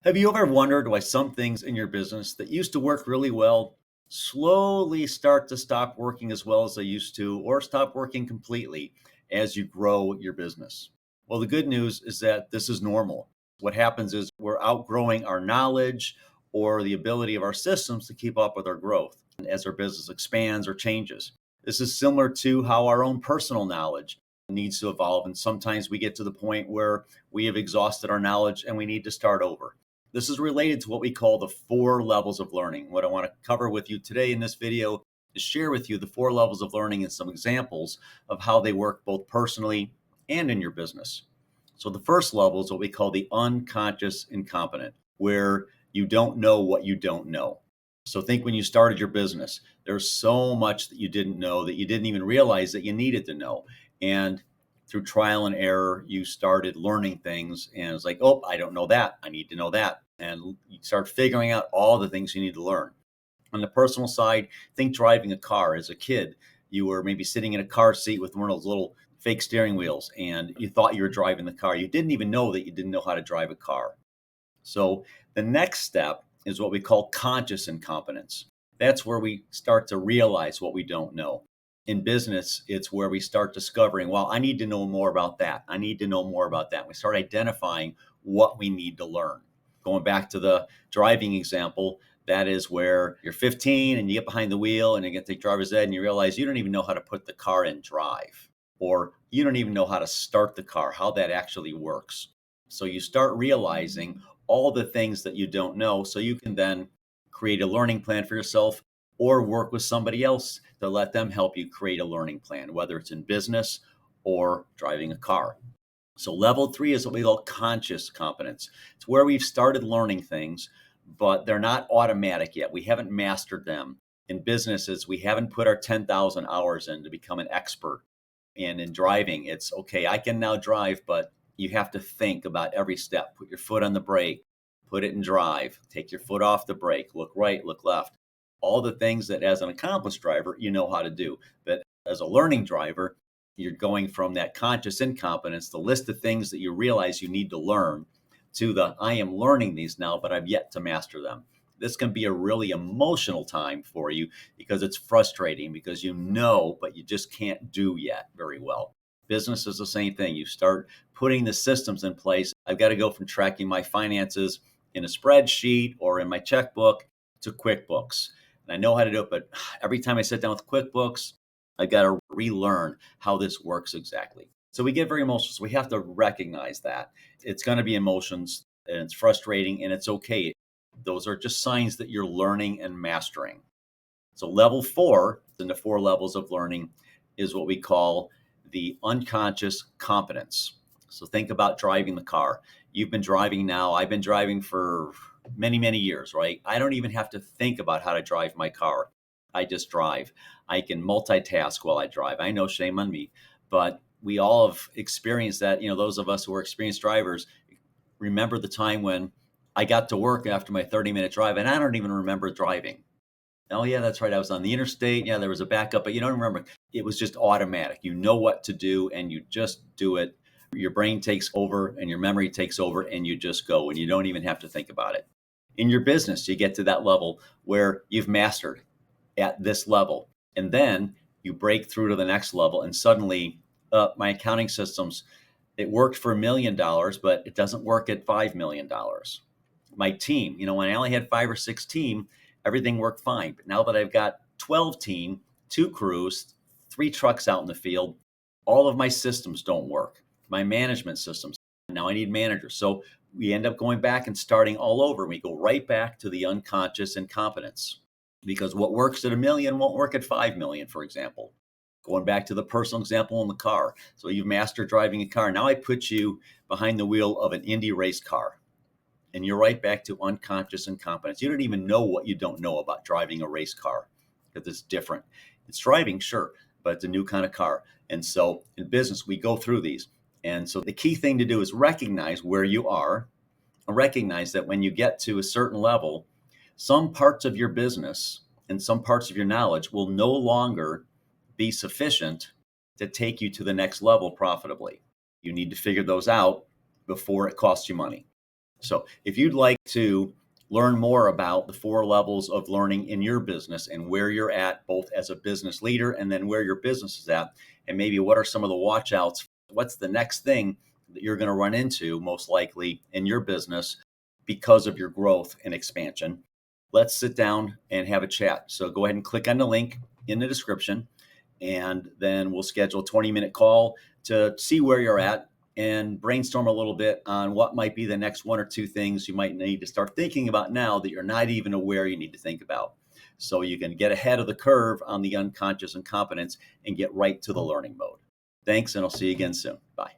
Have you ever wondered why some things in your business that used to work really well slowly start to stop working as well as they used to, or stop working completely as you grow your business? Well, the good news is that this is normal. What happens is we're outgrowing our knowledge or the ability of our systems to keep up with our growth as our business expands or changes. This is similar to how our own personal knowledge needs to evolve. And sometimes we get to the point where we have exhausted our knowledge and we need to start over. This is related to what we call the four levels of learning. What I want to cover with you today in this video is share with you the four levels of learning and some examples of how they work both personally and in your business. So the first level is what we call the unconscious incompetent, where you don't know what you don't know. So think when you started your business, there's so much that you didn't know that you didn't even realize that you needed to know. And through trial and error, you started learning things, and it's like, oh, I don't know that. I need to know that. And you start figuring out all the things you need to learn. On the personal side, think driving a car. As a kid, you were maybe sitting in a car seat with one of those little fake steering wheels, and you thought you were driving the car. You didn't even know that you didn't know how to drive a car. So the next step is what we call conscious incompetence. That's where we start to realize what we don't know. In business, it's where we start discovering, well, I need to know more about that. I need to know more about that. We start identifying what we need to learn. Going back to the driving example, that is where you're 15 and you get behind the wheel and you get the driver's ed and you realize you don't even know how to put the car in drive, or you don't even know how to start the car, how that actually works. So you start realizing all the things that you don't know, so you can then create a learning plan for yourself or work with somebody else to let them help you create a learning plan, whether it's in business or driving a car. So level three is what we call conscious competence. It's where we've started learning things, but they're not automatic yet. We haven't mastered them. In businesses, we haven't put our 10,000 hours in to become an expert. And in driving, it's okay, I can now drive, but you have to think about every step. Put your foot on the brake, put it in drive, take your foot off the brake, look right, look left. All the things that as an accomplished driver, you know how to do. But as a learning driver, you're going from that conscious incompetence, the list of things that you realize you need to learn, to the I am learning these now, but I've yet to master them. This can be a really emotional time for you because it's frustrating because you know, but you just can't do yet very well. Business is the same thing. You start putting the systems in place. I've got to go from tracking my finances in a spreadsheet or in my checkbook to QuickBooks. And I know how to do it, but every time I sit down with QuickBooks, I've got to relearn how this works exactly. So we get very emotional. So we have to recognize that it's going to be emotions and it's frustrating and it's okay. Those are just signs that you're learning and mastering. So level four in the four levels of learning is what we call the unconscious competence. So think about driving the car. You've been driving now. I've been driving for many, many years, right? I don't even have to think about how to drive my car. I just drive. I can multitask while I drive. I know, shame on me, but we all have experienced that. You know, those of us who are experienced drivers remember the time when I got to work after my 30-minute drive and I don't even remember driving. Oh, yeah, that's right. I was on the interstate. Yeah, there was a backup, but you don't remember. It was just automatic. You know what to do and you just do it. Your brain takes over and your memory takes over and you just go and you don't even have to think about it. In your business, you get to that level where you've mastered at this level. And then you break through to the next level and suddenly my accounting systems, it worked for $1 million, but it doesn't work at $5 million. My team, you know, when I only had 5 or 6 team, everything worked fine. But now that I've got 12 team, 2 crews, 3 trucks out in the field, all of my systems don't work. My management systems, now I need managers. So we end up going back and starting all over. We go right back to the unconscious incompetence because what works at 1 million won't work at 5 million, for example. Going back to the personal example in the car. So you've mastered driving a car. Now I put you behind the wheel of an Indy race car. And you're right back to unconscious incompetence. You don't even know what you don't know about driving a race car because it's different. It's driving, sure, but it's a new kind of car. And so in business, we go through these. And so the key thing to do is recognize where you are and recognize that when you get to a certain level, some parts of your business and some parts of your knowledge will no longer be sufficient to take you to the next level profitably. You need to figure those out before it costs you money. So if you'd like to learn more about the 4 levels of learning in your business and where you're at, both as a business leader and then where your business is at, and maybe what are some of the watch outs, what's the next thing that you're going to run into most likely in your business because of your growth and expansion, let's sit down and have a chat. So go ahead and click on the link in the description, and then we'll schedule a 20-minute call to see where you're at and brainstorm a little bit on what might be the next 1 or 2 things you might need to start thinking about now that you're not even aware you need to think about. So you can get ahead of the curve on the unconscious incompetence and get right to the learning mode. Thanks, and I'll see you again soon. Bye.